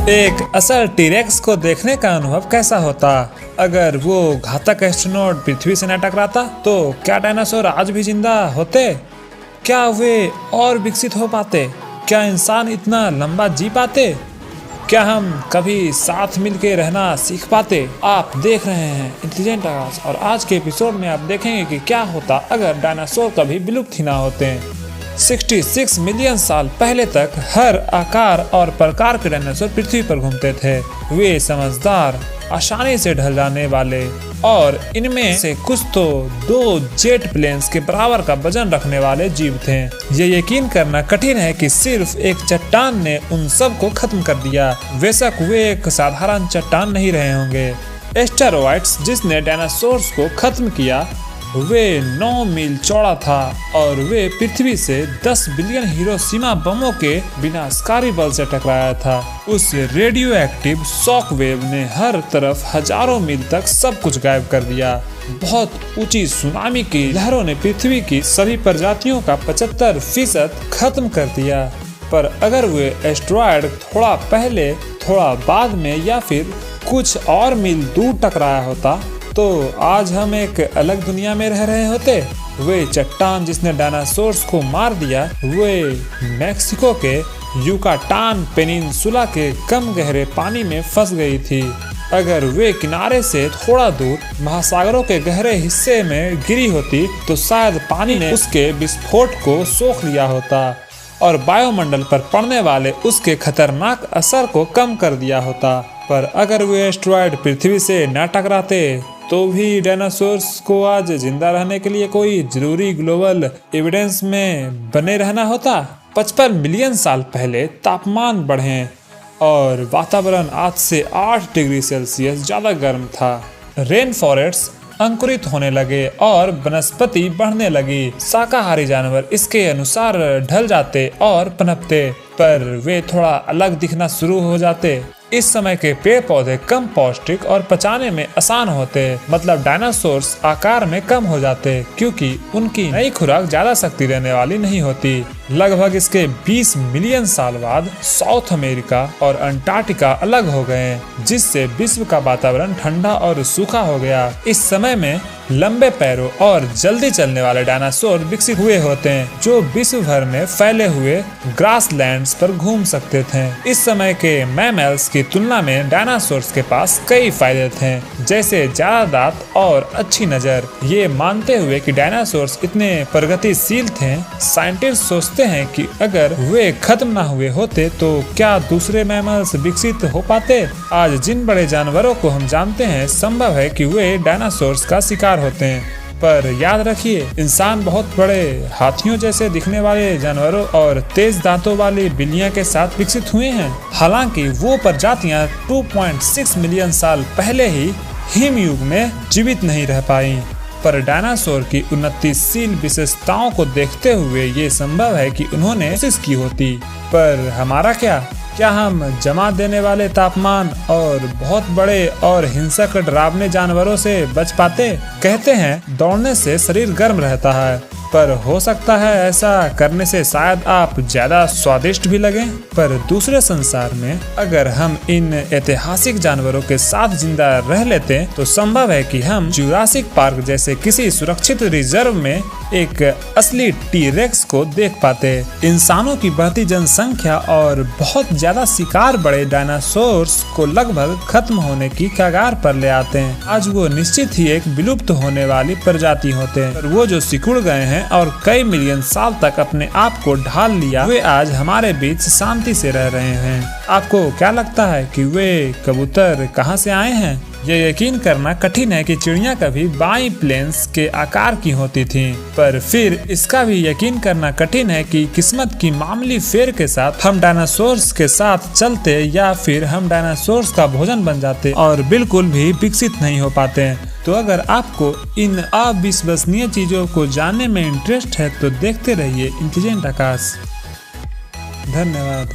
एक असल टीरेक्स को देखने का अनुभव कैसा होता अगर वो घातक एस्ट्रोनॉट पृथ्वी से न टकराता? तो क्या डायनासोर आज भी जिंदा होते? क्या वे और विकसित हो पाते? क्या इंसान इतना लंबा जी पाते? क्या हम कभी साथ मिलके रहना सीख पाते? आप देख रहे हैं इंटेलिजेंट आकाश और आज के एपिसोड में आप देखेंगे कि क्या होता अगर डायनासोर कभी विलुप्त ही ना होते। 66 मिलियन साल पहले तक हर आकार और प्रकार के डायनासोर पृथ्वी पर घूमते थे। वे समझदार, आसानी से ढल जाने वाले और इनमें से कुछ तो 2 जेट प्लेन्स के बराबर का वजन रखने वाले जीव थे। ये यकीन करना कठिन है कि सिर्फ एक चट्टान ने उन सब को खत्म कर दिया। बेशक वे एक साधारण चट्टान नहीं रहे होंगे। एस्टेरॉयड्स जिसने डायनासोर्स को खत्म किया वे 9 मील चौड़ा था और वे पृथ्वी से 10 बिलियन हिरोशिमा बमों के विनाशकारी बल से टकराया था। उस रेडियो एक्टिव शॉक वेव ने हर तरफ हजारों मील तक सब कुछ गायब कर दिया। बहुत ऊंची सुनामी की लहरों ने पृथ्वी की सभी प्रजातियों का 75% खत्म कर दिया। पर अगर वे एस्टेरॉयड थोड़ा पहले, थोड़ा बाद में या फिर कुछ और मील दूर टकराया होता तो आज हम एक अलग दुनिया में रह रहे होते। वे चट्टान जिसने डायनासोर्स को मार दिया वे मैक्सिको के युकाटान पेनिनसुला के कम गहरे पानी में फंस गई थी। अगर वे किनारे से थोड़ा दूर महासागरों के गहरे हिस्से में गिरी होती तो शायद पानी ने उसके विस्फोट को सोख लिया होता और वायुमंडल पर पड़ने वाले उसके खतरनाक असर को कम कर दिया होता। पर अगर वे एस्टेरॉयड पृथ्वी से न टकराते तो भी डायनासोर्स को आज जिंदा रहने के लिए कोई जरूरी ग्लोबल एविडेंस में बने रहना होता। 55 मिलियन साल पहले तापमान बढ़े और वातावरण आज से 8 डिग्री सेल्सियस ज्यादा गर्म था। रेन फॉरेस्ट अंकुरित होने लगे और वनस्पति बढ़ने लगी। शाकाहारी जानवर इसके अनुसार ढल जाते और पनपते, पर वे थोड़ा अलग दिखना शुरू हो जाते। इस समय के पेड़ पौधे कम पौष्टिक और पचाने में आसान होते, मतलब डायनासोर्स आकार में कम हो जाते क्योंकि उनकी नई खुराक ज्यादा शक्ति देने वाली नहीं होती। लगभग इसके 20 मिलियन साल बाद साउथ अमेरिका और अंटार्कटिका अलग हो गए, जिससे विश्व का वातावरण ठंडा और सूखा हो गया। इस समय में लंबे पैरों और जल्दी चलने वाले डायनासोर विकसित हुए होते हैं जो विश्व भर में फैले हुए ग्रासलैंड्स पर घूम सकते थे। इस समय के मैमल्स की तुलना में डायनासोर्स के पास कई फायदे थे, जैसे ज्यादा दांत और अच्छी नजर। ये मानते हुए कि डायनासोर्स इतने प्रगतिशील थे, साइंटिस्ट सोचते हैं कि अगर वे खत्म ना हुए होते तो क्या दूसरे मैमल्स विकसित हो पाते? आज जिन बड़े जानवरों को हम जानते हैं संभव है कि वे डायनासोर्स का शिकार होते हैं। पर याद रखिए, इंसान बहुत बड़े हाथियों जैसे दिखने वाले जानवरों और तेज दांतों वाली बिल्लियां के साथ विकसित हुए हैं। हालांकि वो प्रजातियां 2.6 मिलियन साल पहले ही हिम युग में जीवित नहीं रह पाई। पर डायनासोर की उन्नतिशील विशेषताओं को देखते हुए ये संभव है कि उन्होंने कोशिश की होती। पर हमारा क्या हम जमा देने वाले तापमान और बहुत बड़े और हिंसक डरावने जानवरों से बच पाते? कहते हैं दौड़ने से शरीर गर्म रहता है, पर हो सकता है ऐसा करने से शायद आप ज्यादा स्वादिष्ट भी लगें। पर दूसरे संसार में अगर हम इन ऐतिहासिक जानवरों के साथ जिंदा रह लेते तो संभव है कि हम जुरासिक पार्क जैसे किसी सुरक्षित रिजर्व में एक असली टीरेक्स को देख पाते। इंसानों की बढ़ती जनसंख्या और बहुत ज्यादा शिकार बड़े डायनासोर्स को लगभग खत्म होने की कगार पर ले आते हैं। आज वो निश्चित ही एक विलुप्त होने वाली प्रजाति होते हैं, पर वो जो सिकुड़ गए हैं और कई मिलियन साल तक अपने आप को ढाल लिया, वे आज हमारे बीच शांति से रह रहे हैं। आपको क्या लगता है कि वे कबूतर कहां से आए हैं? यह यकीन करना कठिन है कि चिड़िया कभी बाई प्लेन्स के आकार की होती थी, पर फिर इसका भी यकीन करना कठिन है कि किस्मत की मामूली फेर के साथ हम डायनासोर्स के साथ चलते या फिर हम डायनासोर्स का भोजन बन जाते और बिल्कुल भी विकसित नहीं हो पाते। तो अगर आपको इन अविश्वसनीय चीजों को जानने में इंटरेस्ट है तो देखते रहिए इंटेलिजेंट आकाश। धन्यवाद।